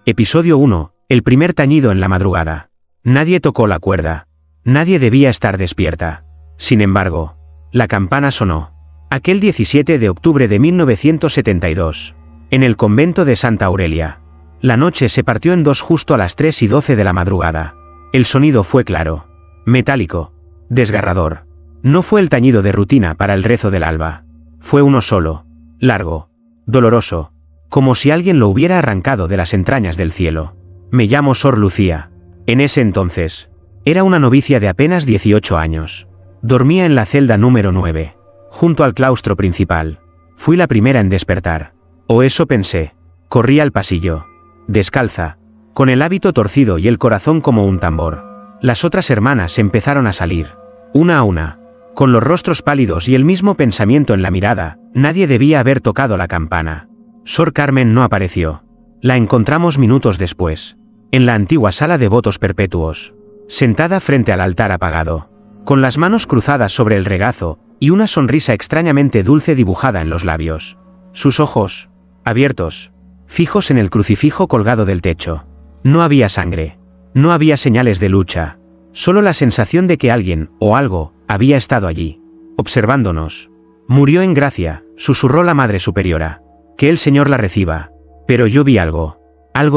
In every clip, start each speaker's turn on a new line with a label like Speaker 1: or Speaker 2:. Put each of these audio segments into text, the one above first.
Speaker 1: Episodio 1. El primer tañido en la madrugada. Nadie tocó la cuerda. Nadie debía estar despierta. Sin embargo, la campana sonó. Aquel 17 de octubre de 1972. En el convento de Santa Aurelia. La noche se partió en dos justo a las 3:12 de la madrugada. El sonido fue claro, metálico, desgarrador. No fue el tañido de rutina para el rezo del alba. Fue uno solo, largo, doloroso, como si alguien lo hubiera arrancado de las entrañas del cielo. Me llamo Sor Lucía. En ese entonces, era una novicia de apenas 18 años. Dormía en la celda número 9, junto al claustro principal. Fui la primera en despertar. O eso pensé. Corrí al pasillo, descalza, con el hábito torcido y el corazón como un tambor. Las otras hermanas empezaron a salir, una a una, con los rostros pálidos y el mismo pensamiento en la mirada. Nadie debía haber tocado la campana. Sor Carmen no apareció. La encontramos minutos después, en la antigua sala de votos perpetuos, sentada frente al altar apagado, con las manos cruzadas sobre el regazo y una sonrisa extrañamente dulce dibujada en los labios. Sus ojos, abiertos, fijos en el crucifijo colgado del techo. No había sangre, no había señales de lucha, solo la sensación de que alguien, o algo, había estado allí, observándonos. Murió en gracia, susurró la Madre Superiora. Que el Señor la reciba. Pero yo vi algo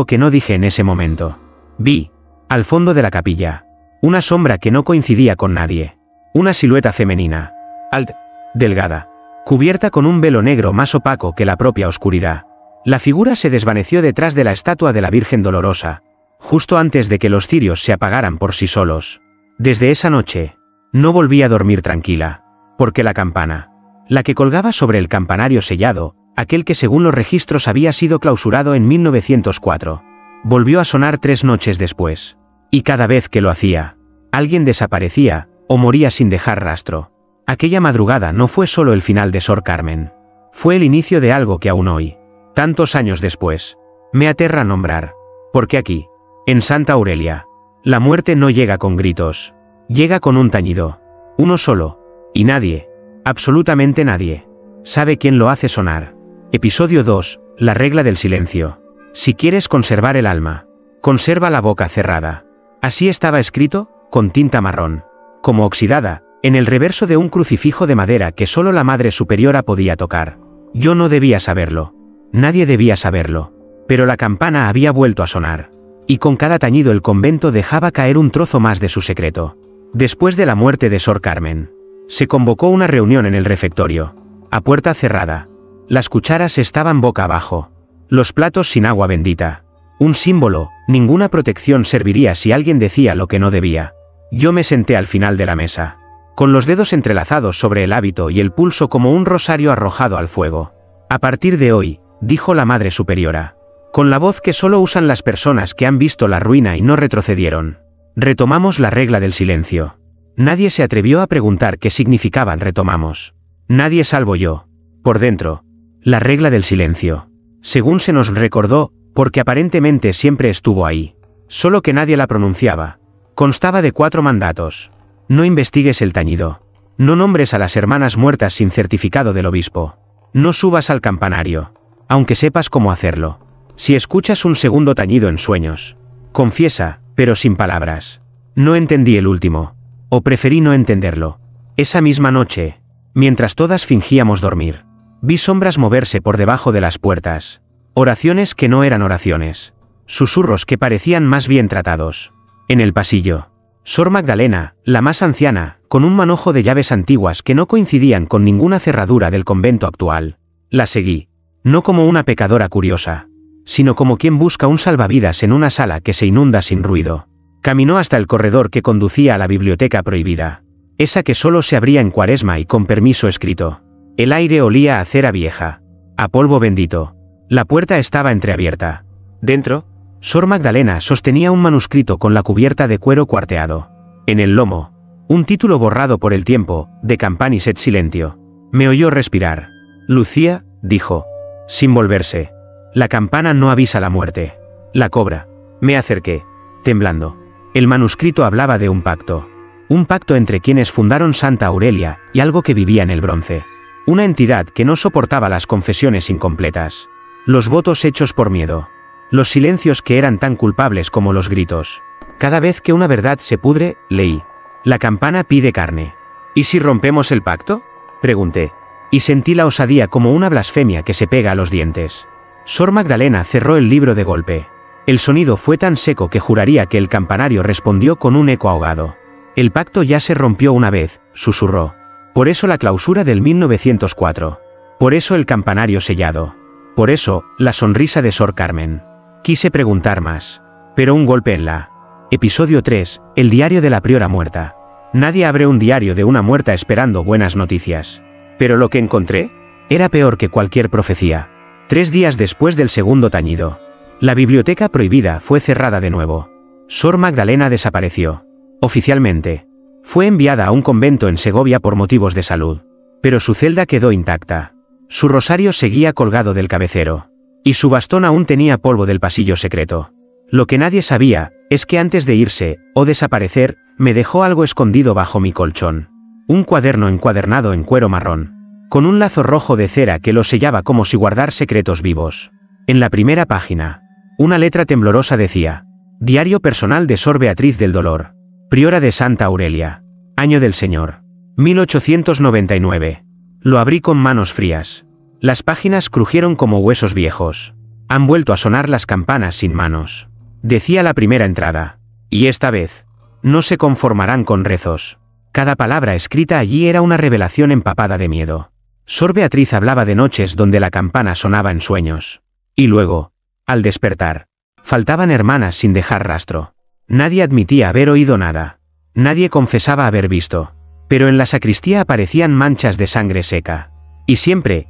Speaker 1: que no dije en ese momento. Vi, al fondo de la capilla, una sombra que no coincidía con nadie. Una silueta femenina, alta, delgada, cubierta con un velo negro más opaco que la propia oscuridad. La figura se desvaneció detrás de la estatua de la Virgen Dolorosa, justo antes de que los cirios se apagaran por sí solos. Desde esa noche, no volví a dormir tranquila, porque la campana, la que colgaba sobre el campanario sellado, aquel que según los registros había sido clausurado en 1904, volvió a sonar 3 noches después. Y cada vez que lo hacía, alguien desaparecía, o moría sin dejar rastro. Aquella madrugada no fue solo el final de Sor Carmen. Fue el inicio de algo que aún hoy, tantos años después, me aterra nombrar. Porque aquí, en Santa Aurelia, la muerte no llega con gritos. Llega con un tañido. Uno solo. Y nadie, absolutamente nadie, sabe quién lo hace sonar. Episodio 2. La regla del silencio. Si quieres conservar el alma, conserva la boca cerrada. Así estaba escrito, con tinta marrón, como oxidada, en el reverso de un crucifijo de madera que solo la Madre Superiora podía tocar. Yo no debía saberlo. Nadie debía saberlo. Pero la campana había vuelto a sonar. Y con cada tañido el convento dejaba caer un trozo más de su secreto. Después de la muerte de Sor Carmen, se convocó una reunión en el refectorio, a puerta cerrada. Las cucharas estaban boca abajo. Los platos sin agua bendita. Un símbolo, ninguna protección serviría si alguien decía lo que no debía. Yo me senté al final de la mesa, con los dedos entrelazados sobre el hábito y el pulso como un rosario arrojado al fuego. A partir de hoy, dijo la Madre Superiora, con la voz que solo usan las personas que han visto la ruina y no retrocedieron. Retomamos la regla del silencio. Nadie se atrevió a preguntar qué significaban retomamos. Nadie salvo yo. Por dentro. La regla del silencio. Según se nos recordó, porque aparentemente siempre estuvo ahí. Solo que nadie la pronunciaba. Constaba de 4 mandatos. No investigues el tañido. No nombres a las hermanas muertas sin certificado del obispo. No subas al campanario, aunque sepas cómo hacerlo. Si escuchas un segundo tañido en sueños, confiesa, pero sin palabras. No entendí el último. O preferí no entenderlo. Esa misma noche, mientras todas fingíamos dormir, vi sombras moverse por debajo de las puertas. Oraciones que no eran oraciones. Susurros que parecían más bien tratados. En el pasillo, Sor Magdalena, la más anciana, con un manojo de llaves antiguas que no coincidían con ninguna cerradura del convento actual. La seguí. No como una pecadora curiosa, sino como quien busca un salvavidas en una sala que se inunda sin ruido. Caminó hasta el corredor que conducía a la biblioteca prohibida. Esa que solo se abría en Cuaresma y con permiso escrito. El aire olía a cera vieja, a polvo bendito. La puerta estaba entreabierta. Dentro, Sor Magdalena sostenía un manuscrito con la cubierta de cuero cuarteado. En el lomo, un título borrado por el tiempo, de Campanis et Silentio. Me oyó respirar. Lucía, dijo, sin volverse. La campana no avisa la muerte. La cobra. Me acerqué, temblando. El manuscrito hablaba de un pacto. Un pacto entre quienes fundaron Santa Aurelia y algo que vivía en el bronce. Una entidad que no soportaba las confesiones incompletas. Los votos hechos por miedo. Los silencios que eran tan culpables como los gritos. Cada vez que una verdad se pudre, leí. La campana pide carne. ¿Y si rompemos el pacto? Pregunté. Y sentí la osadía como una blasfemia que se pega a los dientes. Sor Magdalena cerró el libro de golpe. El sonido fue tan seco que juraría que el campanario respondió con un eco ahogado. El pacto ya se rompió una vez, susurró. Por eso la clausura del 1904. Por eso el campanario sellado. Por eso, la sonrisa de Sor Carmen. Quise preguntar más. Pero un golpe en la... Episodio 3, el diario de la priora muerta. Nadie abre un diario de una muerta esperando buenas noticias. Pero lo que encontré era peor que cualquier profecía. 3 días después del segundo tañido. La biblioteca prohibida fue cerrada de nuevo. Sor Magdalena desapareció. Oficialmente. Fue enviada a un convento en Segovia por motivos de salud. Pero su celda quedó intacta. Su rosario seguía colgado del cabecero. Y su bastón aún tenía polvo del pasillo secreto. Lo que nadie sabía es que antes de irse, o desaparecer, me dejó algo escondido bajo mi colchón. Un cuaderno encuadernado en cuero marrón. Con un lazo rojo de cera que lo sellaba como si guardar secretos vivos. En la primera página, una letra temblorosa decía: Diario personal de Sor Beatriz del Dolor, priora de Santa Aurelia. Año del Señor 1899. Lo abrí con manos frías. Las páginas crujieron como huesos viejos. Han vuelto a sonar las campanas sin manos. Decía la primera entrada. Y esta vez, no se conformarán con rezos. Cada palabra escrita allí era una revelación empapada de miedo. Sor Beatriz hablaba de noches donde la campana sonaba en sueños. Y luego, al despertar, faltaban hermanas sin dejar rastro. Nadie admitía haber oído nada. Nadie confesaba haber visto. Pero en la sacristía aparecían manchas de sangre seca. Y siempre,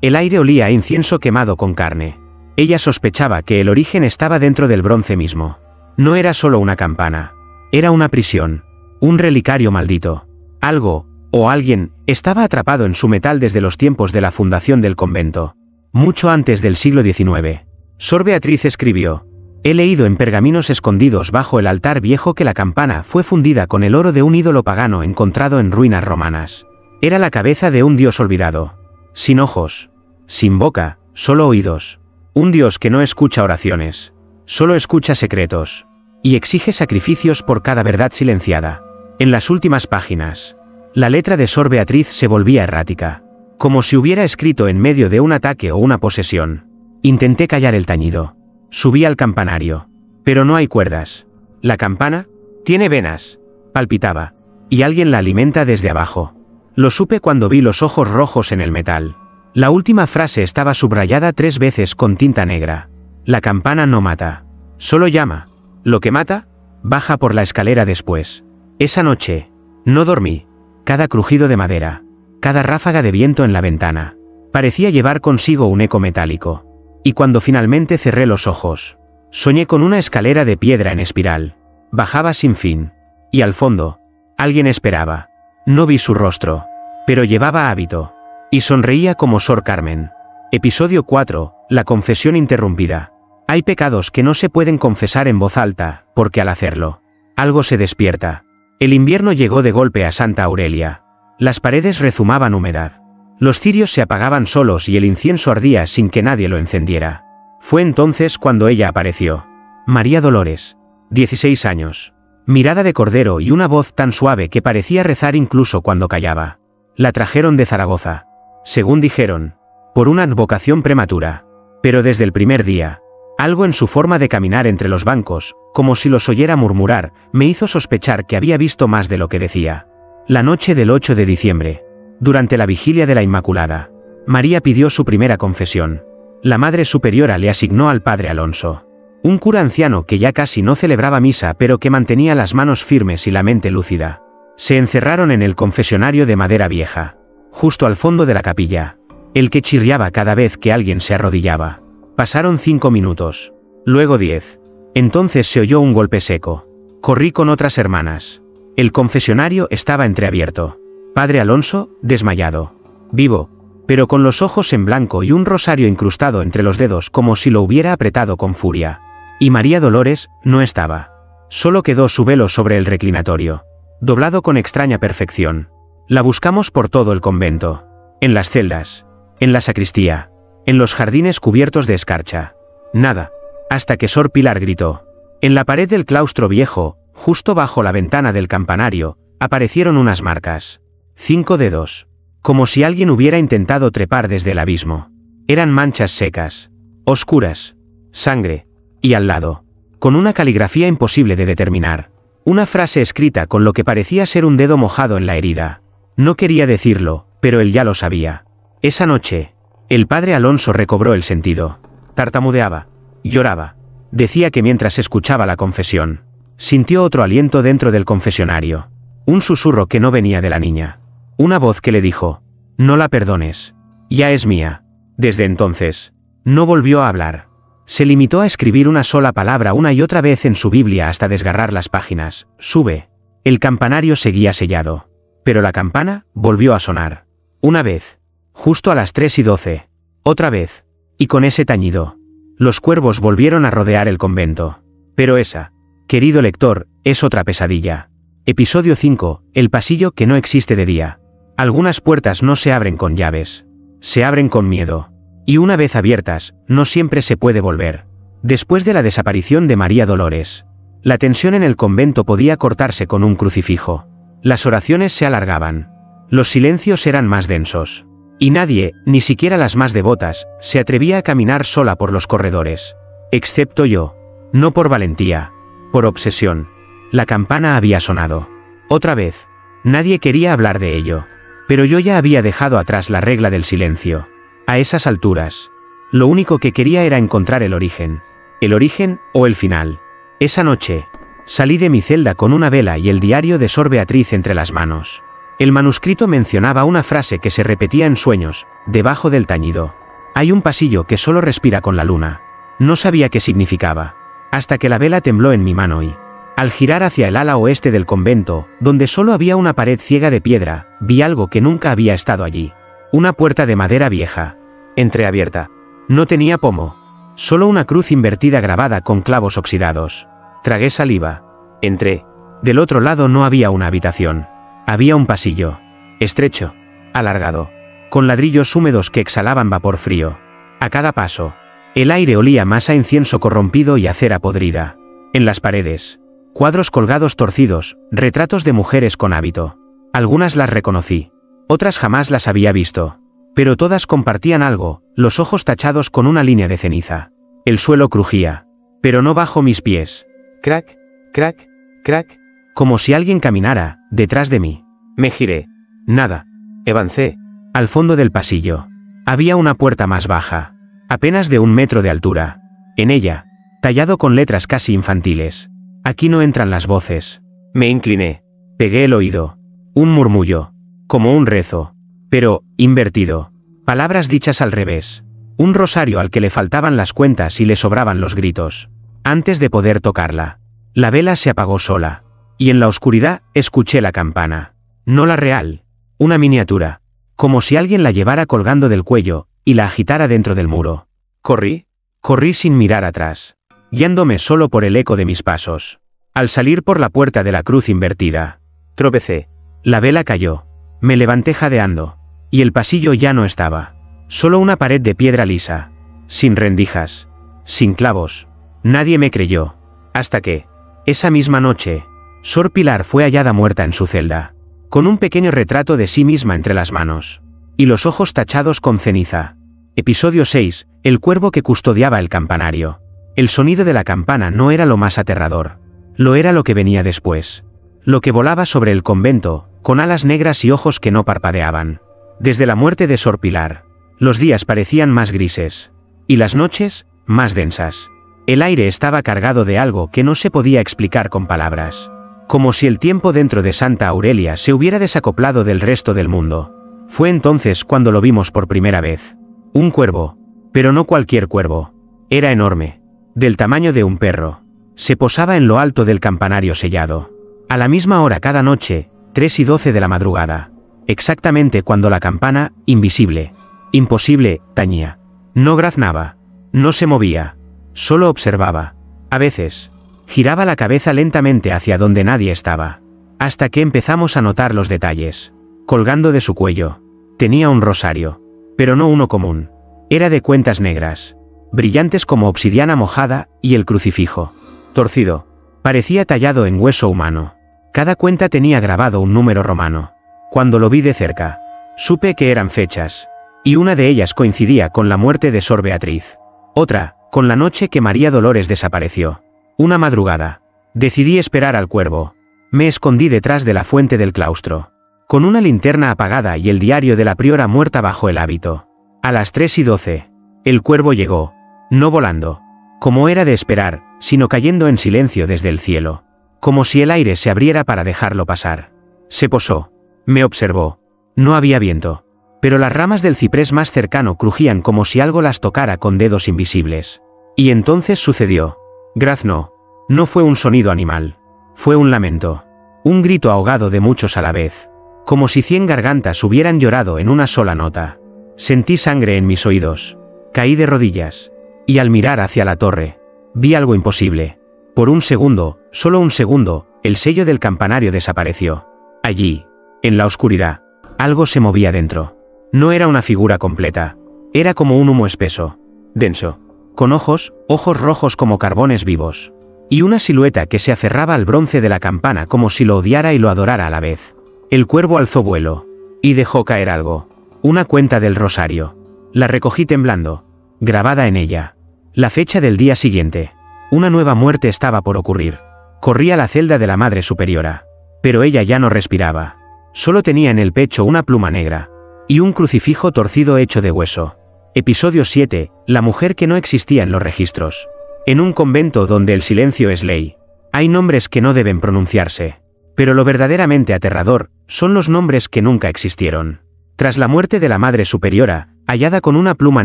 Speaker 1: el aire olía a incienso quemado con carne. Ella sospechaba que el origen estaba dentro del bronce mismo. No era solo una campana. Era una prisión. Un relicario maldito. Algo, o alguien, estaba atrapado en su metal desde los tiempos de la fundación del convento. Mucho antes del siglo XIX. Sor Beatriz escribió: He leído en pergaminos escondidos bajo el altar viejo que la campana fue fundida con el oro de un ídolo pagano encontrado en ruinas romanas. Era la cabeza de un dios olvidado. Sin ojos. Sin boca, solo oídos. Un dios que no escucha oraciones. Solo escucha secretos. Y exige sacrificios por cada verdad silenciada. En las últimas páginas, la letra de Sor Beatriz se volvía errática. Como si hubiera escrito en medio de un ataque o una posesión. Intenté callar el tañido. Subí al campanario. Pero no hay cuerdas. La campana tiene venas. Palpitaba. Y alguien la alimenta desde abajo. Lo supe cuando vi los ojos rojos en el metal. La última frase estaba subrayada 3 veces con tinta negra. La campana no mata. Solo llama. Lo que mata, baja por la escalera después. Esa noche, no dormí. Cada crujido de madera. Cada ráfaga de viento en la ventana. Parecía llevar consigo un eco metálico. Y cuando finalmente cerré los ojos, soñé con una escalera de piedra en espiral. Bajaba sin fin. Y al fondo, alguien esperaba. No vi su rostro. Pero llevaba hábito. Y sonreía como Sor Carmen. Episodio 4, la confesión interrumpida. Hay pecados que no se pueden confesar en voz alta, porque al hacerlo, algo se despierta. El invierno llegó de golpe a Santa Aurelia. Las paredes rezumaban humedad. Los cirios se apagaban solos y el incienso ardía sin que nadie lo encendiera. Fue entonces cuando ella apareció. María Dolores. 16 años. Mirada de cordero y una voz tan suave que parecía rezar incluso cuando callaba. La trajeron de Zaragoza. Según dijeron, por una advocación prematura. Pero desde el primer día, algo en su forma de caminar entre los bancos, como si los oyera murmurar, me hizo sospechar que había visto más de lo que decía. La noche del 8 de diciembre, durante la vigilia de la Inmaculada, María pidió su primera confesión. La Madre Superiora le asignó al Padre Alonso, un cura anciano que ya casi no celebraba misa pero que mantenía las manos firmes y la mente lúcida. Se encerraron en el confesionario de madera vieja, justo al fondo de la capilla, el que chirriaba cada vez que alguien se arrodillaba. Pasaron 5 minutos, luego 10. Entonces se oyó un golpe seco. Corrí con otras hermanas. El confesionario estaba entreabierto. Padre Alonso, desmayado. Vivo, pero con los ojos en blanco y un rosario incrustado entre los dedos como si lo hubiera apretado con furia. Y María Dolores no estaba. Solo quedó su velo sobre el reclinatorio, doblado con extraña perfección. La buscamos por todo el convento. En las celdas. En la sacristía. En los jardines cubiertos de escarcha. Nada. hasta que Sor Pilar gritó. En la pared del claustro viejo, justo bajo la ventana del campanario, aparecieron unas marcas. 5 dedos. Como si alguien hubiera intentado trepar desde el abismo. Eran manchas secas, oscuras, sangre, y al lado, con una caligrafía imposible de determinar, una frase escrita con lo que parecía ser un dedo mojado en la herida. No quería decirlo, pero él ya lo sabía. Esa noche, el padre Alonso recobró el sentido. Tartamudeaba, lloraba. Decía que mientras escuchaba la confesión, sintió otro aliento dentro del confesionario. Un susurro que no venía de la niña. Una voz que le dijo, no la perdones. Ya es mía. Desde entonces, no volvió a hablar. Se limitó a escribir una sola palabra una y otra vez en su Biblia hasta desgarrar las páginas. Sube. El campanario seguía sellado. Pero la campana volvió a sonar. Una vez. Justo a las 3:12. Otra vez. Y con ese tañido. Los cuervos volvieron a rodear el convento. Pero esa, querido lector, es otra pesadilla. Episodio 5. El pasillo que no existe de día. Algunas puertas no se abren con llaves. Se abren con miedo. Y una vez abiertas, no siempre se puede volver. Después de la desaparición de María Dolores, la tensión en el convento podía cortarse con un crucifijo. Las oraciones se alargaban. Los silencios eran más densos. Y nadie, ni siquiera las más devotas, se atrevía a caminar sola por los corredores. Excepto yo. No por valentía. Por obsesión. La campana había sonado. Otra vez. Nadie quería hablar de ello. Pero yo ya había dejado atrás la regla del silencio. A esas alturas, lo único que quería era encontrar el origen. El origen o el final. Esa noche, salí de mi celda con una vela y el diario de Sor Beatriz entre las manos. El manuscrito mencionaba una frase que se repetía en sueños, debajo del tañido. Hay un pasillo que solo respira con la luna. No sabía qué significaba. Hasta que la vela tembló en mi mano y, al girar hacia el ala oeste del convento, donde solo había una pared ciega de piedra, vi algo que nunca había estado allí. Una puerta de madera vieja, entreabierta. No tenía pomo. Solo una cruz invertida grabada con clavos oxidados. Tragué saliva. Entré. Del otro lado no había una habitación. Había un pasillo. Estrecho. Alargado. Con ladrillos húmedos que exhalaban vapor frío. A cada paso, el aire olía más a incienso corrompido y a cera podrida. En las paredes, cuadros colgados torcidos, retratos de mujeres con hábito. Algunas las reconocí. Otras jamás las había visto. Pero todas compartían algo, los ojos tachados con una línea de ceniza. El suelo crujía. Pero no bajo mis pies. Crack, crack, crack. Como si alguien caminara, detrás de mí. Me giré. Nada. Avancé. Al fondo del pasillo. Había una puerta más baja. Apenas de 1 metro de altura. En ella, tallado con letras casi infantiles. Aquí no entran las voces. Me incliné. Pegué el oído. Un murmullo. Como un rezo. Pero, invertido. Palabras dichas al revés. Un rosario al que le faltaban las cuentas y le sobraban los gritos. Antes de poder tocarla, la vela se apagó sola. Y en la oscuridad, escuché la campana. No la real. Una miniatura. Como si alguien la llevara colgando del cuello, y la agitara dentro del muro. Corrí. Corrí sin mirar atrás. Guiándome solo por el eco de mis pasos. Al salir por la puerta de la cruz invertida, tropecé. La vela cayó. Me levanté jadeando. Y el pasillo ya no estaba. Solo una pared de piedra lisa. Sin rendijas. Sin clavos. Nadie me creyó. Hasta que, esa misma noche, Sor Pilar fue hallada muerta en su celda. Con un pequeño retrato de sí misma entre las manos. Y los ojos tachados con ceniza. Episodio 6. El cuervo que custodiaba el campanario. El sonido de la campana no era lo más aterrador. Lo era lo que venía después. Lo que volaba sobre el convento, con alas negras y ojos que no parpadeaban. Desde la muerte de Sor Pilar, los días parecían más grises. Y las noches, más densas. El aire estaba cargado de algo que no se podía explicar con palabras. Como si el tiempo dentro de Santa Aurelia se hubiera desacoplado del resto del mundo. Fue entonces cuando lo vimos por primera vez. Un cuervo. Pero no cualquier cuervo. Era enorme. Del tamaño de un perro. Se posaba en lo alto del campanario sellado. A la misma hora cada noche, 3:12 de la madrugada. Exactamente cuando la campana, invisible, imposible, tañía. No graznaba. No se movía. Solo observaba. A veces, giraba la cabeza lentamente hacia donde nadie estaba. Hasta que empezamos a notar los detalles. Colgando de su cuello. Tenía un rosario. Pero no uno común. Era de cuentas negras. brillantes como obsidiana mojada, y el crucifijo. Torcido. Parecía tallado en hueso humano. Cada cuenta tenía grabado un número romano. Cuando lo vi de cerca, supe que eran fechas, y una de ellas coincidía con la muerte de Sor Beatriz. Otra, con la noche que María Dolores desapareció. Una madrugada. Decidí esperar al cuervo. Me escondí detrás de la fuente del claustro, con una linterna apagada y el diario de la priora muerta bajo el hábito. A las 3:12, el cuervo llegó, no volando, como era de esperar, sino cayendo en silencio desde el cielo, como si el aire se abriera para dejarlo pasar. Se posó. Me observó. No había viento, pero las ramas del ciprés más cercano crujían como si algo las tocara con dedos invisibles. Y entonces sucedió. Graznó. No fue un sonido animal. Fue un lamento. Un grito ahogado de muchos a la vez. Como si 100 gargantas hubieran llorado en una sola nota. Sentí sangre en mis oídos. Caí de rodillas. Y al mirar hacia la torre, vi algo imposible. Por un segundo, solo un segundo, el sello del campanario desapareció. Allí, en la oscuridad, algo se movía dentro. No era una figura completa. Era como un humo espeso, denso, con ojos rojos como carbones vivos. Y una silueta que se aferraba al bronce de la campana como si lo odiara y lo adorara a la vez. El cuervo alzó vuelo. Y dejó caer algo. Una cuenta del rosario. La recogí temblando. Grabada en ella. La fecha del día siguiente. Una nueva muerte estaba por ocurrir. Corrí a la celda de la Madre Superiora. Pero ella ya no respiraba. Solo tenía en el pecho una pluma negra. Y un crucifijo torcido hecho de hueso. Episodio 7. La mujer que no existía en los registros. En un convento donde el silencio es ley, hay nombres que no deben pronunciarse. Pero lo verdaderamente aterrador son los nombres que nunca existieron. Tras la muerte de la Madre Superiora, hallada con una pluma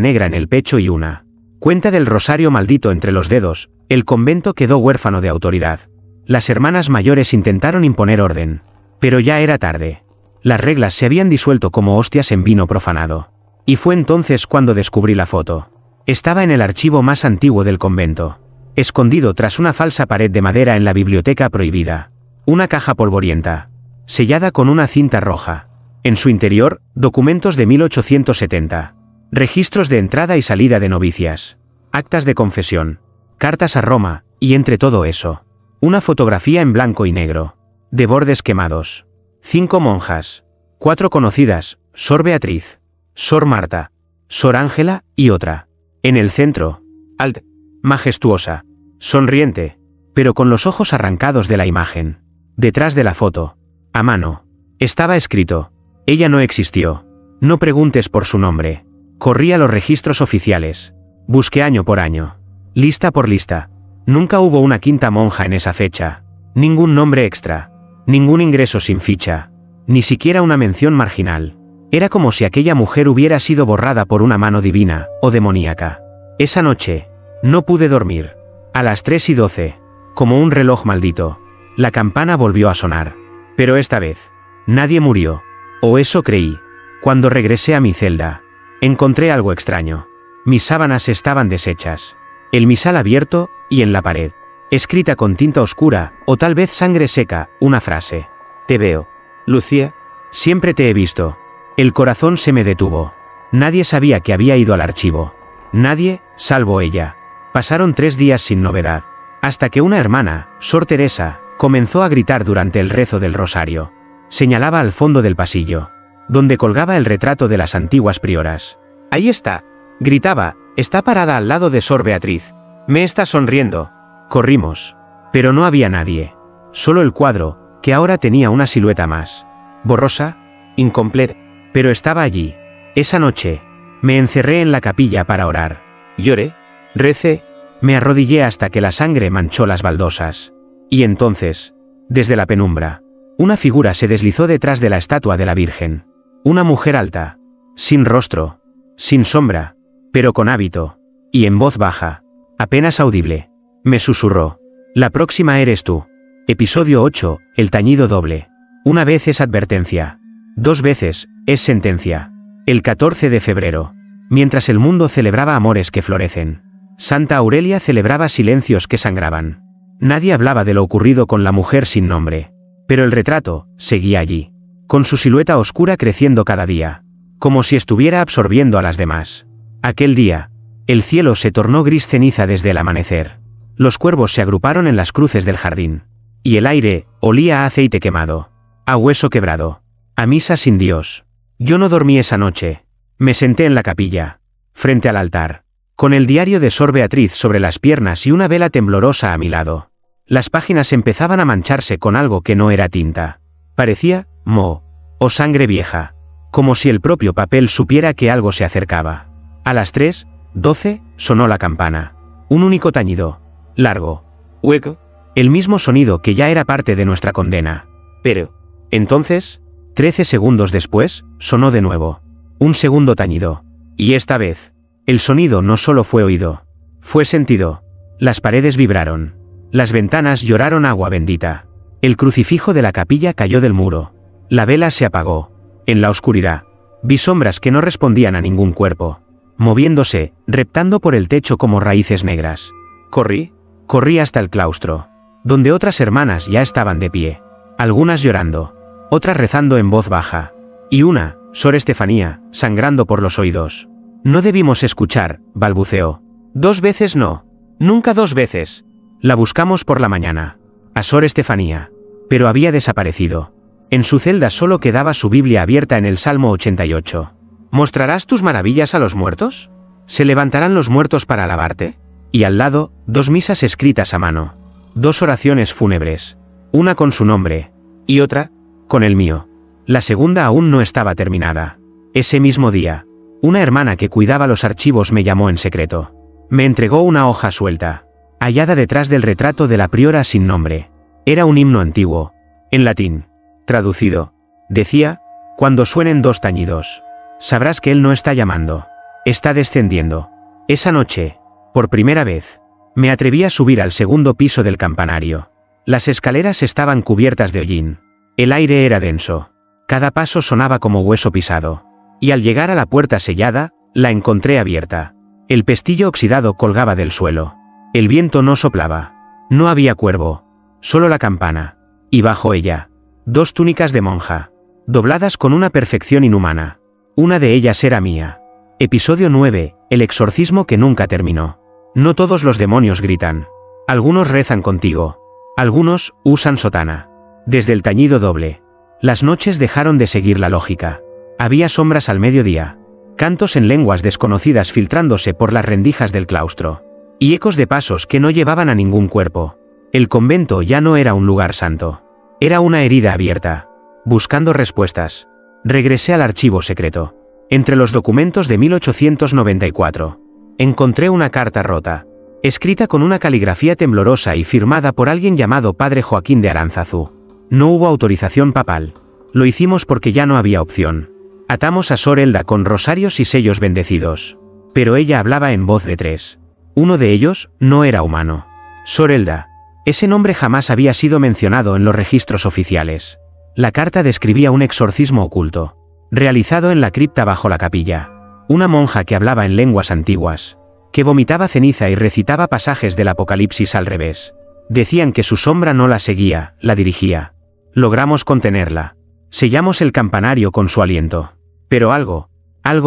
Speaker 1: negra en el pecho y una cuenta del rosario maldito entre los dedos, el convento quedó huérfano de autoridad. Las hermanas mayores intentaron imponer orden. Pero ya era tarde. Las reglas se habían disuelto como hostias en vino profanado. Y fue entonces cuando descubrí la foto. Estaba en el archivo más antiguo del convento. Escondido tras una falsa pared de madera en la biblioteca prohibida. Una caja polvorienta. Sellada con una cinta roja. En su interior, documentos de 1870. Registros de entrada y salida de novicias. Actas de confesión. Cartas a Roma, y entre todo eso, una fotografía en blanco y negro. De bordes quemados. 5 monjas. 4 conocidas, Sor Beatriz, Sor Marta, Sor Ángela y otra. En el centro, alta, majestuosa, sonriente, pero con los ojos arrancados de la imagen. Detrás de la foto, a mano, estaba escrito: ella no existió. No preguntes por su nombre. Corrí a los registros oficiales. Busqué año por año. Lista por lista. Nunca hubo una quinta monja en esa fecha. Ningún nombre extra. Ningún ingreso sin ficha. Ni siquiera una mención marginal. Era como si aquella mujer hubiera sido borrada por una mano divina, o demoníaca. Esa noche, no pude dormir. A las 3:12, como un reloj maldito, la campana volvió a sonar. Pero esta vez, nadie murió. O eso creí. Cuando regresé a mi celda, encontré algo extraño. Mis sábanas estaban deshechas. El misal abierto, y en la pared, escrita con tinta oscura, o tal vez sangre seca, una frase. Te veo, Lucía. Siempre te he visto. El corazón se me detuvo. Nadie sabía que había ido al archivo. Nadie, salvo ella. Pasaron 3 días sin novedad. Hasta que una hermana, Sor Teresa, comenzó a gritar durante el rezo del rosario. Señalaba al fondo del pasillo, donde colgaba el retrato de las antiguas prioras. Ahí está, gritaba, está parada al lado de Sor Beatriz. Me está sonriendo. Corrimos. Pero no había nadie. Solo el cuadro, que ahora tenía una silueta más borrosa, incompleta, pero estaba allí. Esa noche, me encerré en la capilla para orar. Lloré, recé, me arrodillé hasta que la sangre manchó las baldosas. Y entonces, desde la penumbra, una figura se deslizó detrás de la estatua de la Virgen. Una mujer alta, sin rostro, sin sombra, pero con hábito, y en voz baja, apenas audible, me susurró: la próxima eres tú. Episodio 8, el tañido doble. Una vez es advertencia. 2 veces, es sentencia. El 14 de febrero. Mientras el mundo celebraba amores que florecen, Santa Aurelia celebraba silencios que sangraban. Nadie hablaba de lo ocurrido con la mujer sin nombre. Pero el retrato, seguía allí. Con su silueta oscura creciendo cada día. Como si estuviera absorbiendo a las demás. Aquel día, El cielo se tornó gris ceniza desde el amanecer. Los cuervos se agruparon en las cruces del jardín. Y el aire olía a aceite quemado, a hueso quebrado, a misa sin Dios. Yo no dormí esa noche. Me senté en la capilla, frente al altar, con el diario de Sor Beatriz sobre las piernas y una vela temblorosa a mi lado. Las páginas empezaban a mancharse con algo que no era tinta. Parecía moho o sangre vieja, como si el propio papel supiera que algo se acercaba. A las 3:12 sonó la campana. Un único tañido, largo, hueco, el mismo sonido que ya era parte de nuestra condena. Pero, entonces, 13 segundos después, sonó de nuevo. Un segundo tañido. Y esta vez, el sonido no solo fue oído, fue sentido. Las paredes vibraron. Las ventanas lloraron agua bendita. El crucifijo de la capilla cayó del muro. La vela se apagó. En la oscuridad, vi sombras que no respondían a ningún cuerpo, moviéndose, reptando por el techo como raíces negras. Corrí hasta el claustro, donde otras hermanas ya estaban de pie, algunas llorando, otras rezando en voz baja, y una, Sor Estefanía, sangrando por los oídos. No debimos escuchar, balbuceó. 2 veces no, nunca 2 veces. La buscamos por la mañana, a Sor Estefanía, pero había desaparecido. En su celda solo quedaba su Biblia abierta en el Salmo 88. ¿Mostrarás tus maravillas a los muertos? ¿Se levantarán los muertos para alabarte? Y al lado, 2 misas escritas a mano. 2 oraciones fúnebres. Una con su nombre, y otra, con el mío. La segunda aún no estaba terminada. Ese mismo día, una hermana que cuidaba los archivos me llamó en secreto. Me entregó una hoja suelta, hallada detrás del retrato de la priora sin nombre. Era un himno antiguo, en latín. Traducido. Decía, cuando suenen 2 tañidos, sabrás que él no está llamando. Está descendiendo. Esa noche, por primera vez, me atreví a subir al segundo piso del campanario. Las escaleras estaban cubiertas de hollín. El aire era denso. Cada paso sonaba como hueso pisado. Y al llegar a la puerta sellada, la encontré abierta. El pestillo oxidado colgaba del suelo. El viento no soplaba. No había cuervo. Solo la campana. Y bajo ella, 2 túnicas de monja, dobladas con una perfección inhumana. Una de ellas era mía. Episodio 9, el exorcismo que nunca terminó. No todos los demonios gritan. Algunos rezan contigo. Algunos usan sotana. Desde el tañido doble, las noches dejaron de seguir la lógica. Había sombras al mediodía, cantos en lenguas desconocidas filtrándose por las rendijas del claustro, y ecos de pasos que no llevaban a ningún cuerpo. El convento ya no era un lugar santo. Era una herida abierta. Buscando respuestas, regresé al archivo secreto. Entre los documentos de 1894, encontré una carta rota, escrita con una caligrafía temblorosa y firmada por alguien llamado Padre Joaquín de Aránzazu. No hubo autorización papal. Lo hicimos porque ya no había opción. Atamos a Sor Elda con rosarios y sellos bendecidos. Pero ella hablaba en voz de 3. Uno de ellos no era humano. Sor Elda. Ese nombre jamás había sido mencionado en los registros oficiales. La carta describía un exorcismo oculto, realizado en la cripta bajo la capilla. Una monja que hablaba en lenguas antiguas, que vomitaba ceniza y recitaba pasajes del Apocalipsis al revés. Decían que su sombra no la seguía, la dirigía. Logramos contenerla. Sellamos el campanario con su aliento. Pero algo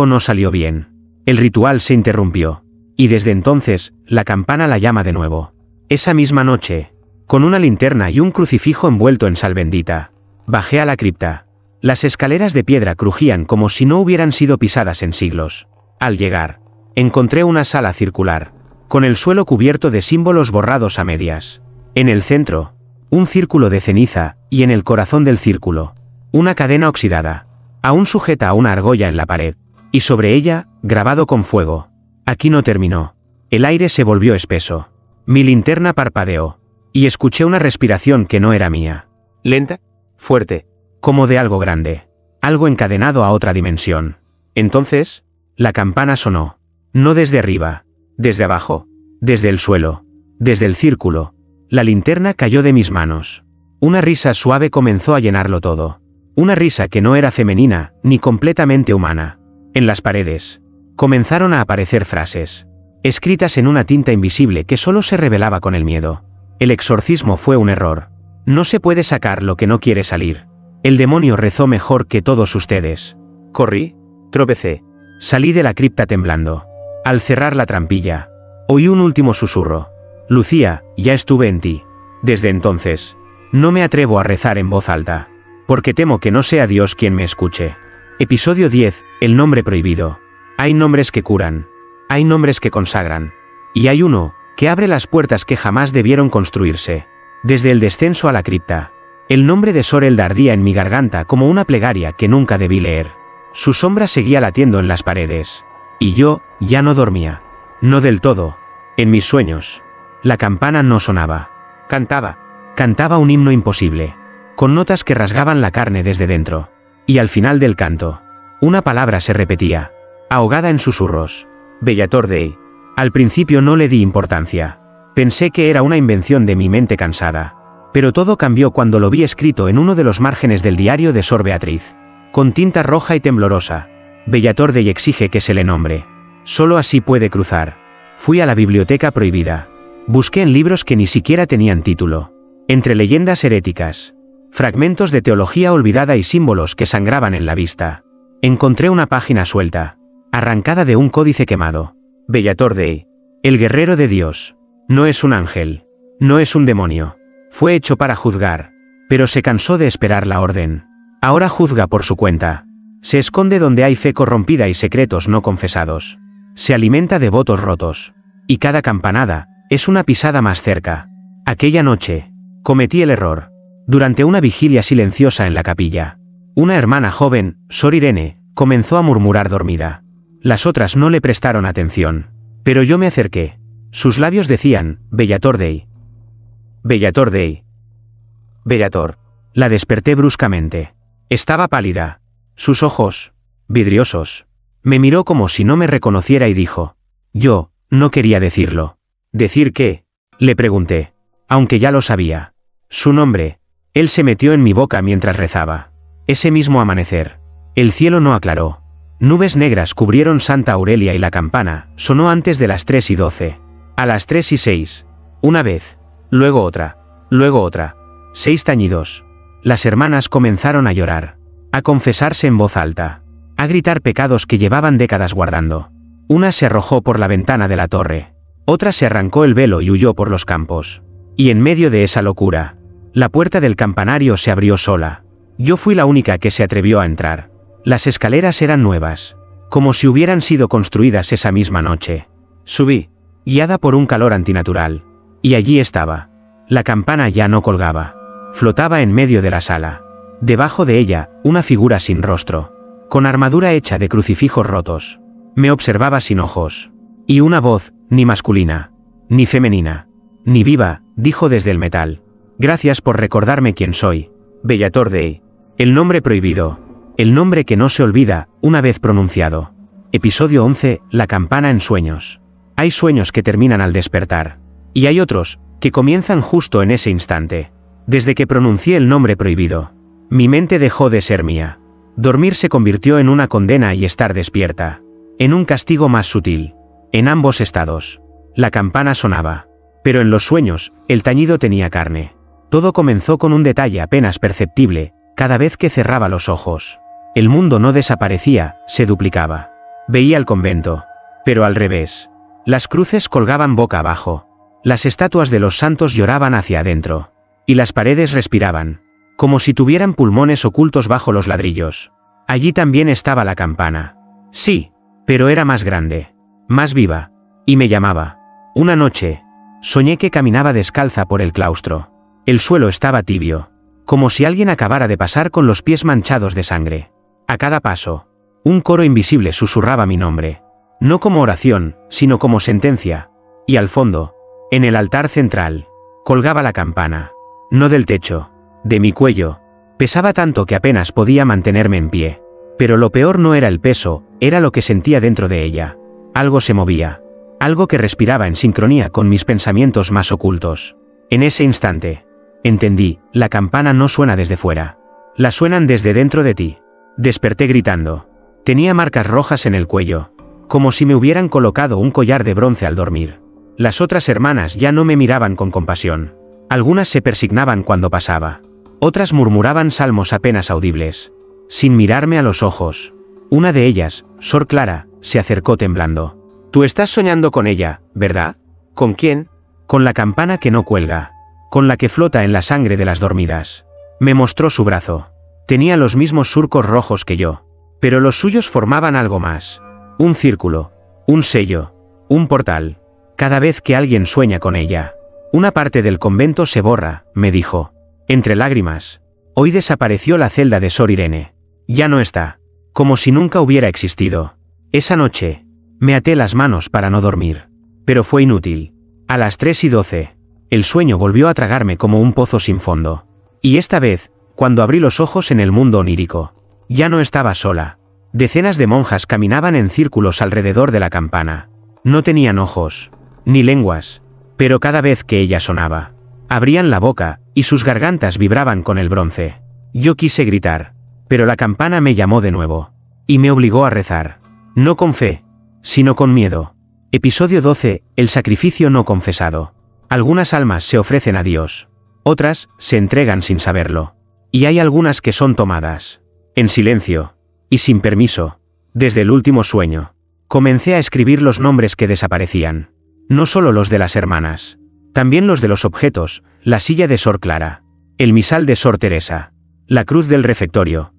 Speaker 1: no salió bien. El ritual se interrumpió. Y desde entonces, la campana la llama de nuevo. Esa misma noche, con una linterna y un crucifijo envuelto en sal bendita, bajé a la cripta. Las escaleras de piedra crujían como si no hubieran sido pisadas en siglos. Al llegar, encontré una sala circular, con el suelo cubierto de símbolos borrados a medias. En el centro, un círculo de ceniza, y en el corazón del círculo, una cadena oxidada, aún sujeta a una argolla en la pared, y sobre ella, grabado con fuego. Aquí no terminó. El aire se volvió espeso. Mi linterna parpadeó, y escuché una respiración que no era mía. Lenta, fuerte, como de algo grande, algo encadenado a otra dimensión. Entonces, la campana sonó. No desde arriba, desde abajo, desde el suelo, desde el círculo. La linterna cayó de mis manos. Una risa suave comenzó a llenarlo todo. Una risa que no era femenina, ni completamente humana. En las paredes, comenzaron a aparecer frases, escritas en una tinta invisible que solo se revelaba con el miedo. El exorcismo fue un error. No se puede sacar lo que no quiere salir. El demonio rezó mejor que todos ustedes. Corrí, tropecé, salí de la cripta temblando. Al cerrar la trampilla, oí un último susurro. Lucía, ya estuve en ti. Desde entonces, no me atrevo a rezar en voz alta, porque temo que no sea Dios quien me escuche. Episodio 10, el nombre prohibido. Hay nombres que curan, hay nombres que consagran, y hay uno que abre las puertas que jamás debieron construirse. Desde el descenso a la cripta, el nombre de Sorel ardía en mi garganta como una plegaria que nunca debí leer. Su sombra seguía latiendo en las paredes, y yo ya no dormía. No del todo. En mis sueños, la campana no sonaba. Cantaba un himno imposible, con notas que rasgaban la carne desde dentro. Y al final del canto, una palabra se repetía, ahogada en susurros. Bellator Dei. Al principio no le di importancia. Pensé que era una invención de mi mente cansada. Pero todo cambió cuando lo vi escrito en uno de los márgenes del diario de Sor Beatriz. Con tinta roja y temblorosa. Bellator Dei exige que se le nombre. Solo así puede cruzar. Fui a la biblioteca prohibida. Busqué en libros que ni siquiera tenían título. Entre leyendas heréticas, fragmentos de teología olvidada y símbolos que sangraban en la vista, encontré una página suelta, arrancada de un códice quemado. Bellator Dei. El guerrero de Dios. No es un ángel. No es un demonio. Fue hecho para juzgar, pero se cansó de esperar la orden. Ahora juzga por su cuenta. Se esconde donde hay fe corrompida y secretos no confesados. Se alimenta de votos rotos. Y cada campanada es una pisada más cerca. Aquella noche, cometí el error. Durante una vigilia silenciosa en la capilla, una hermana joven, Sor Irene, comenzó a murmurar dormida. Las otras no le prestaron atención, pero yo me acerqué. Sus labios decían, Bellator Dei. Bellator Dei. Bellator. La desperté bruscamente. Estaba pálida. Sus ojos, vidriosos, me miró como si no me reconociera y dijo, yo, no quería decirlo. ¿Decir qué? Le pregunté, aunque ya lo sabía. Su nombre. Él se metió en mi boca mientras rezaba. Ese mismo amanecer, el cielo no aclaró. Nubes negras cubrieron Santa Aurelia y la campana sonó antes de las 3:12. A las 3:06. Una vez. Luego otra. Luego otra. 6 tañidos. Las hermanas comenzaron a llorar. A confesarse en voz alta. A gritar pecados que llevaban décadas guardando. Una se arrojó por la ventana de la torre. Otra se arrancó el velo y huyó por los campos. Y en medio de esa locura, la puerta del campanario se abrió sola. Yo fui la única que se atrevió a entrar. Las escaleras eran nuevas, como si hubieran sido construidas esa misma noche. Subí, guiada por un calor antinatural. Y allí estaba. La campana ya no colgaba. Flotaba en medio de la sala. Debajo de ella, una figura sin rostro, con armadura hecha de crucifijos rotos. Me observaba sin ojos. Y una voz, ni masculina, ni femenina, ni viva, dijo desde el metal. Gracias por recordarme quién soy. Bellator Dei. El nombre prohibido. El nombre que no se olvida, una vez pronunciado. Episodio 11, la campana en sueños. Hay sueños que terminan al despertar. Y hay otros, que comienzan justo en ese instante. Desde que pronuncié el nombre prohibido, mi mente dejó de ser mía. Dormir se convirtió en una condena y estar despierta, en un castigo más sutil. En ambos estados, la campana sonaba. Pero en los sueños, el tañido tenía carne. Todo comenzó con un detalle apenas perceptible, cada vez que cerraba los ojos. El mundo no desaparecía, se duplicaba. Veía el convento. Pero al revés. Las cruces colgaban boca abajo. Las estatuas de los santos lloraban hacia adentro. Y las paredes respiraban, como si tuvieran pulmones ocultos bajo los ladrillos. Allí también estaba la campana. Sí, pero era más grande, más viva, y me llamaba. Una noche, soñé que caminaba descalza por el claustro. El suelo estaba tibio, como si alguien acabara de pasar con los pies manchados de sangre. A cada paso, un coro invisible susurraba mi nombre. No como oración, sino como sentencia. Y al fondo, en el altar central, colgaba la campana. No del techo, de mi cuello. Pesaba tanto que apenas podía mantenerme en pie. Pero lo peor no era el peso, era lo que sentía dentro de ella. Algo se movía. Algo que respiraba en sincronía con mis pensamientos más ocultos. En ese instante, entendí, la campana no suena desde fuera. La suenan desde dentro de ti. Desperté gritando. Tenía marcas rojas en el cuello, como si me hubieran colocado un collar de bronce al dormir. Las otras hermanas ya no me miraban con compasión. Algunas se persignaban cuando pasaba. Otras murmuraban salmos apenas audibles, sin mirarme a los ojos. Una de ellas, Sor Clara, se acercó temblando. Tú estás soñando con ella, ¿verdad? ¿Con quién? Con la campana que no cuelga. Con la que flota en la sangre de las dormidas. Me mostró su brazo. Tenía los mismos surcos rojos que yo. Pero los suyos formaban algo más. Un círculo. Un sello. Un portal. Cada vez que alguien sueña con ella. Una parte del convento se borra, me dijo. Entre lágrimas. Hoy desapareció la celda de Sor Irene. Ya no está. Como si nunca hubiera existido. Esa noche. Me até las manos para no dormir. Pero fue inútil. A las 3:12. El sueño volvió a tragarme como un pozo sin fondo. Y esta vez, cuando abrí los ojos en el mundo onírico. Ya no estaba sola. Decenas de monjas caminaban en círculos alrededor de la campana. No tenían ojos. Ni lenguas. Pero cada vez que ella sonaba, abrían la boca, y sus gargantas vibraban con el bronce. Yo quise gritar. Pero la campana me llamó de nuevo. Y me obligó a rezar. No con fe, sino con miedo. Episodio 12. El sacrificio no confesado. Algunas almas se ofrecen a Dios. Otras, se entregan sin saberlo. Y hay algunas que son tomadas. En silencio. Y sin permiso. Desde el último sueño. Comencé a escribir los nombres que desaparecían. No solo los de las hermanas. También los de los objetos, la silla de Sor Clara. El misal de Sor Teresa. La cruz del refectorio.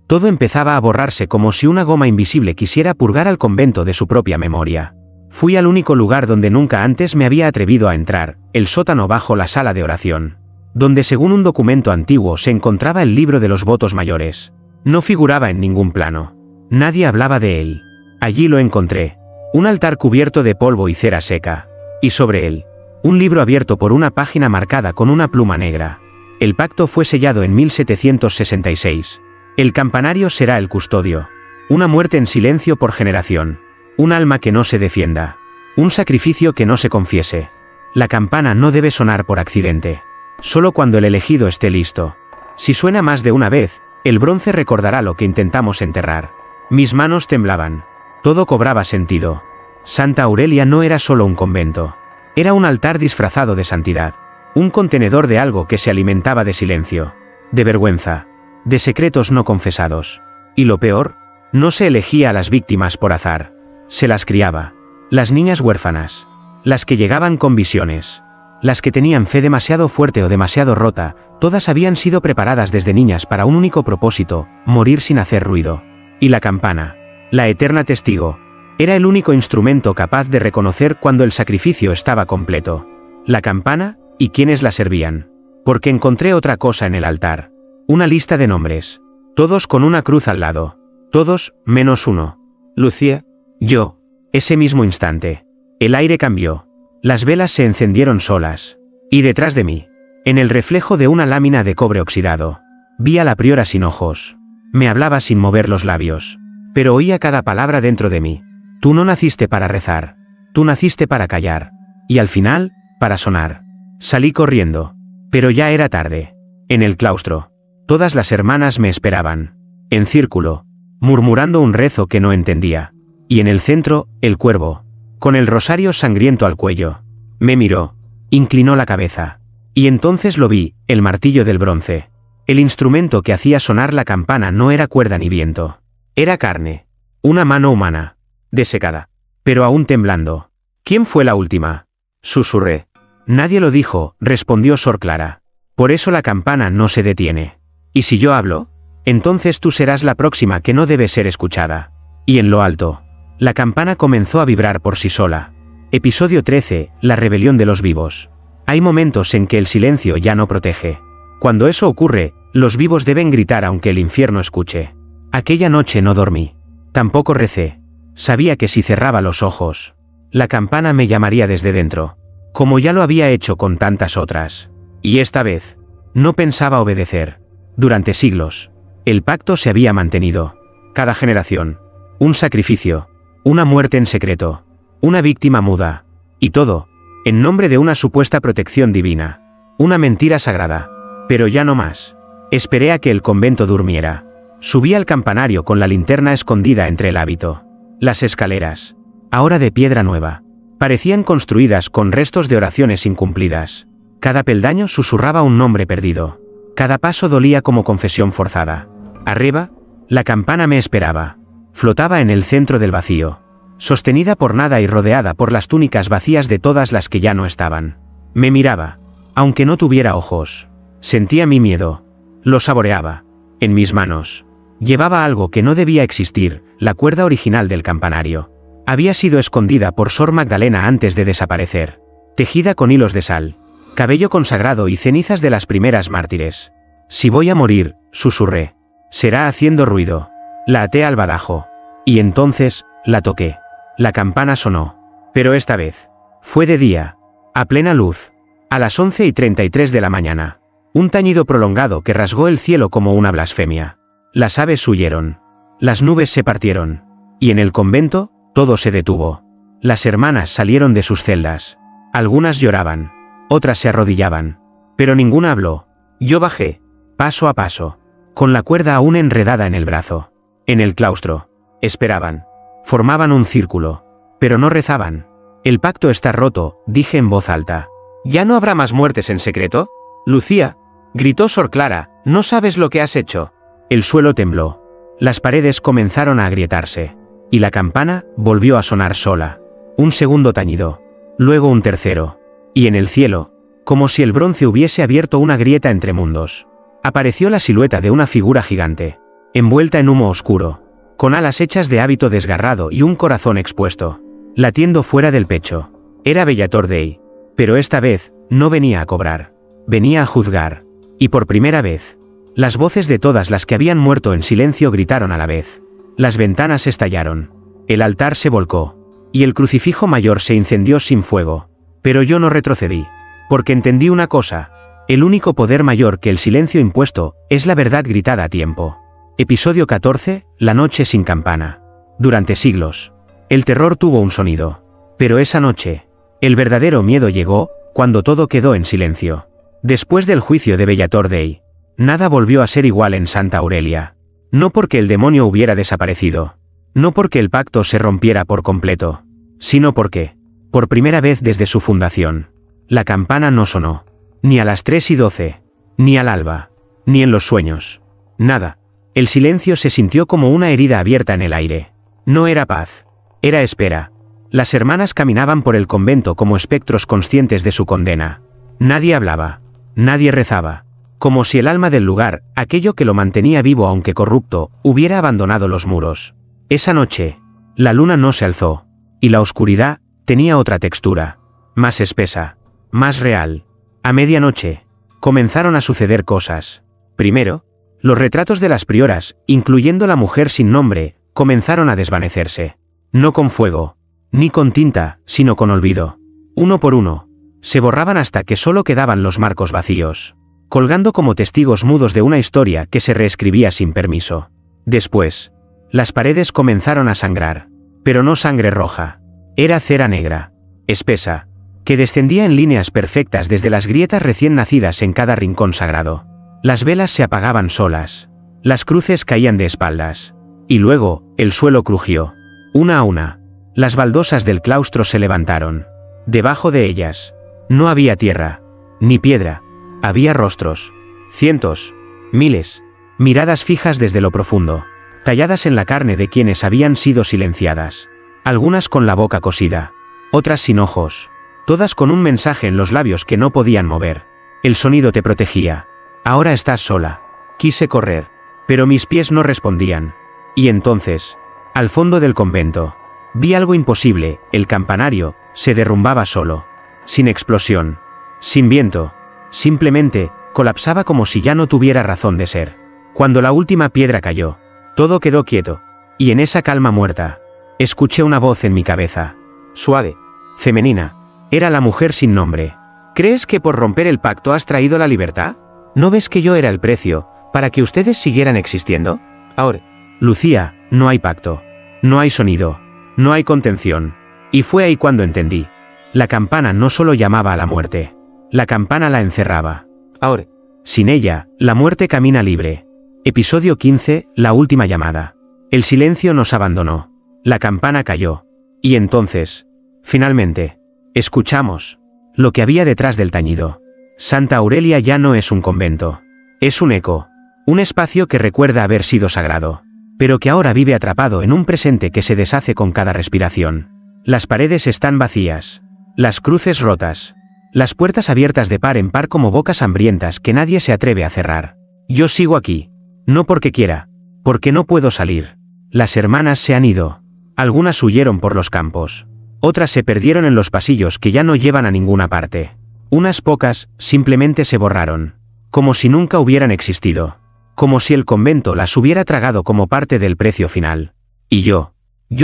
Speaker 1: Todo empezaba a borrarse como si una goma invisible quisiera purgar al convento de su propia memoria. Fui al único lugar donde nunca antes me había atrevido a entrar, el sótano bajo la sala de oración. Donde según un documento antiguo se encontraba el libro de los votos mayores. No figuraba en ningún plano. Nadie hablaba de él. Allí lo encontré. Un altar cubierto de polvo y cera seca. Y sobre él, un libro abierto por una página marcada con una pluma negra. El pacto fue sellado en 1766. El campanario será el custodio. Una muerte en silencio por generación. Un alma que no se defienda. Un sacrificio que no se confiese. La campana no debe sonar por accidente. Solo cuando el elegido esté listo. Si suena más de una vez, el bronce recordará lo que intentamos enterrar. Mis manos temblaban. Todo cobraba sentido. Santa Aurelia no era solo un convento. Era un altar disfrazado de santidad. Un contenedor de algo que se alimentaba de silencio. De vergüenza. De secretos no confesados. Y lo peor, no se elegía a las víctimas por azar. Se las criaba. Las niñas huérfanas. Las que llegaban con visiones. Las que tenían fe demasiado fuerte o demasiado rota, todas habían sido preparadas desde niñas para un único propósito, morir sin hacer ruido. Y la campana, la eterna testigo, era el único instrumento capaz de reconocer cuando el sacrificio estaba completo. La campana, y quienes la servían. Porque encontré otra cosa en el altar. Una lista de nombres. Todos con una cruz al lado. Todos, menos uno. Lucía. Yo. Ese mismo instante. El aire cambió. Las velas se encendieron solas. Y detrás de mí, en el reflejo de una lámina de cobre oxidado, vi a la priora sin ojos. Me hablaba sin mover los labios. Pero oía cada palabra dentro de mí. Tú no naciste para rezar. Tú naciste para callar. Y al final, para sonar. Salí corriendo. Pero ya era tarde. En el claustro. Todas las hermanas me esperaban. En círculo. Murmurando un rezo que no entendía. Y en el centro, el cuervo. Con el rosario sangriento al cuello. Me miró. Inclinó la cabeza. Y entonces lo vi, el martillo del bronce. El instrumento que hacía sonar la campana no era cuerda ni viento. Era carne. Una mano humana. Desecada. Pero aún temblando. ¿Quién fue la última? Susurré. Nadie lo dijo, respondió Sor Clara. Por eso la campana no se detiene. ¿Y si yo hablo? Entonces tú serás la próxima que no debe ser escuchada. Y en lo alto, la campana comenzó a vibrar por sí sola. Episodio 13. La rebelión de los vivos. Hay momentos en que el silencio ya no protege. Cuando eso ocurre, los vivos deben gritar aunque el infierno escuche. Aquella noche no dormí. Tampoco recé. Sabía que si cerraba los ojos, la campana me llamaría desde dentro, como ya lo había hecho con tantas otras. Y esta vez, no pensaba obedecer. Durante siglos, el pacto se había mantenido. Cada generación, un sacrificio, una muerte en secreto, una víctima muda, y todo, en nombre de una supuesta protección divina. Una mentira sagrada. Pero ya no más. Esperé a que el convento durmiera. Subí al campanario con la linterna escondida entre el hábito. Las escaleras, ahora de piedra nueva, parecían construidas con restos de oraciones incumplidas. Cada peldaño susurraba un nombre perdido. Cada paso dolía como confesión forzada. Arriba, la campana me esperaba. Flotaba en el centro del vacío. sostenida por nada y rodeada por las túnicas vacías de todas las que ya no estaban. Me miraba, aunque no tuviera ojos. Sentía mi miedo. Lo saboreaba. En mis manos. Llevaba algo que no debía existir, la cuerda original del campanario. Había sido escondida por Sor Magdalena antes de desaparecer. Tejida con hilos de sal, cabello consagrado y cenizas de las primeras mártires. Si voy a morir, susurré. Será haciendo ruido. La até al badajo. Y entonces, la toqué. La campana sonó. Pero esta vez. Fue de día. A plena luz. A las 11:33 de la mañana. Un tañido prolongado que rasgó el cielo como una blasfemia. Las aves huyeron. Las nubes se partieron. Y en el convento, todo se detuvo. Las hermanas salieron de sus celdas. Algunas lloraban. Otras se arrodillaban. Pero ninguna habló. Yo bajé. Paso a paso. Con la cuerda aún enredada en el brazo. En el claustro. Esperaban. Formaban un círculo. Pero no rezaban. El pacto está roto, dije en voz alta. ¿Ya no habrá más muertes en secreto? Lucía, gritó Sor Clara, ¿no sabes lo que has hecho? El suelo tembló. Las paredes comenzaron a agrietarse. Y la campana volvió a sonar sola. Un segundo tañido. Luego un tercero. Y en el cielo, como si el bronce hubiese abierto una grieta entre mundos, apareció la silueta de una figura gigante, envuelta en humo oscuro, con alas hechas de hábito desgarrado y un corazón expuesto, latiendo fuera del pecho. Era Bellator Day. Pero esta vez, no venía a cobrar. Venía a juzgar. Y por primera vez, las voces de todas las que habían muerto en silencio gritaron a la vez. Las ventanas estallaron. El altar se volcó. Y el crucifijo mayor se incendió sin fuego. Pero yo no retrocedí. Porque entendí una cosa. El único poder mayor que el silencio impuesto, es la verdad gritada a tiempo. Episodio 14, La noche sin campana. Durante siglos, el terror tuvo un sonido. Pero esa noche, el verdadero miedo llegó, cuando todo quedó en silencio. Después del juicio de Bellator Day, nada volvió a ser igual en Santa Aurelia. No porque el demonio hubiera desaparecido. No porque el pacto se rompiera por completo. Sino porque, por primera vez desde su fundación, la campana no sonó. Ni a las 3:12, ni al alba, ni en los sueños. Nada. El silencio se sintió como una herida abierta en el aire. No era paz. Era espera. Las hermanas caminaban por el convento como espectros conscientes de su condena. Nadie hablaba. Nadie rezaba. Como si el alma del lugar, aquello que lo mantenía vivo aunque corrupto, hubiera abandonado los muros. Esa noche, la luna no se alzó. Y la oscuridad tenía otra textura. Más espesa. Más real. A medianoche, comenzaron a suceder cosas. Primero, los retratos de las prioras, incluyendo la mujer sin nombre, comenzaron a desvanecerse. No con fuego, ni con tinta, sino con olvido. Uno por uno, se borraban hasta que solo quedaban los marcos vacíos, colgando como testigos mudos de una historia que se reescribía sin permiso. Después, las paredes comenzaron a sangrar, pero no sangre roja. Era cera negra, espesa, que descendía en líneas perfectas desde las grietas recién nacidas en cada rincón sagrado. Las velas se apagaban solas, las cruces caían de espaldas, y luego, el suelo crujió. Una a una, las baldosas del claustro se levantaron. Debajo de ellas, no había tierra, ni piedra, había rostros, cientos, miles, miradas fijas desde lo profundo, talladas en la carne de quienes habían sido silenciadas, algunas con la boca cosida, otras sin ojos, todas con un mensaje en los labios que no podían mover. El sonido te protegía. Ahora estás sola. Quise correr, pero mis pies no respondían. Y entonces, al fondo del convento, vi algo imposible. El campanario se derrumbaba solo, sin explosión, sin viento, simplemente colapsaba como si ya no tuviera razón de ser. Cuando la última piedra cayó, todo quedó quieto, y en esa calma muerta, escuché una voz en mi cabeza, suave, femenina. Era la mujer sin nombre. ¿Crees que por romper el pacto has traído la libertad? ¿No ves que yo era el precio para que ustedes siguieran existiendo? Ahora, Lucía, no hay pacto. No hay sonido. No hay contención. Y fue ahí cuando entendí. La campana no solo llamaba a la muerte. La campana la encerraba. Ahora, sin ella, la muerte camina libre. Episodio 15, la última llamada. El silencio nos abandonó. La campana cayó. Y entonces, finalmente, escuchamos lo que había detrás del tañido. Santa Aurelia ya no es un convento. Es un eco. Un espacio que recuerda haber sido sagrado. pero que ahora vive atrapado en un presente que se deshace con cada respiración. Las paredes están vacías, las cruces rotas, las puertas abiertas de par en par como bocas hambrientas que nadie se atreve a cerrar. Yo sigo aquí, no porque quiera, porque no puedo salir. Las hermanas se han ido. Algunas huyeron por los campos. Otras se perdieron en los pasillos que ya no llevan a ninguna parte. Unas pocas simplemente se borraron, como si nunca hubieran existido, como si el convento las hubiera tragado como parte del precio final. Y yo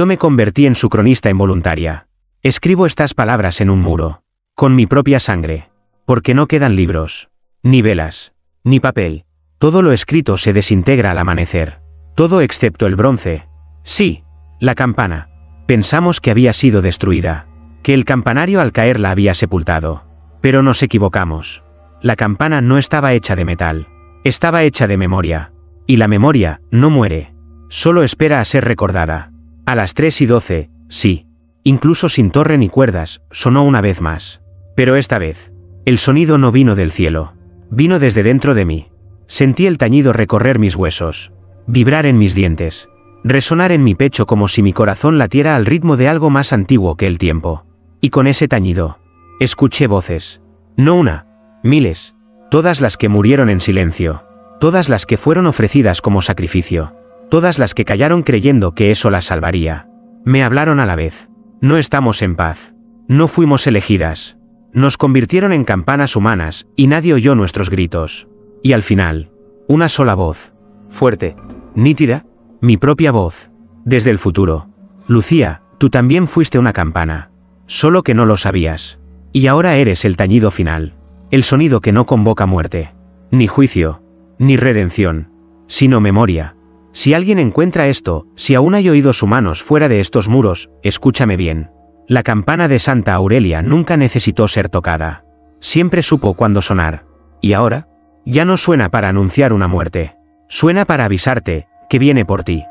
Speaker 1: me convertí en su cronista involuntaria. Escribo estas palabras en un muro, con mi propia sangre, porque no quedan libros, ni velas, ni papel. Todo lo escrito se desintegra al amanecer. Todo excepto el bronce. Sí, la campana. Pensamos que había sido destruida, que el campanario al caer la había sepultado. Pero nos equivocamos. La campana no estaba hecha de metal. Estaba hecha de memoria. Y la memoria no muere. Solo espera a ser recordada. A las 3:12, sí. Incluso sin torre ni cuerdas, sonó una vez más. Pero esta vez, el sonido no vino del cielo. Vino desde dentro de mí. Sentí el tañido recorrer mis huesos, vibrar en mis dientes, resonar en mi pecho como si mi corazón latiera al ritmo de algo más antiguo que el tiempo. Y con ese tañido, escuché voces. No una, miles. Todas las que murieron en silencio. Todas las que fueron ofrecidas como sacrificio. Todas las que callaron creyendo que eso las salvaría. Me hablaron a la vez. No estamos en paz. No fuimos elegidas. Nos convirtieron en campanas humanas y nadie oyó nuestros gritos. Y al final, una sola voz. Fuerte, nítida, mi propia voz. Desde el futuro. Lucía, tú también fuiste una campana. Solo que no lo sabías. Y ahora eres el tañido final. El sonido que no convoca muerte. Ni juicio. Ni redención. Sino memoria. Si alguien encuentra esto, si aún hay oídos humanos fuera de estos muros, escúchame bien. La campana de Santa Aurelia nunca necesitó ser tocada. Siempre supo cuándo sonar. ¿Y ahora? Ya no suena para anunciar una muerte. Suena para avisarte que viene por ti.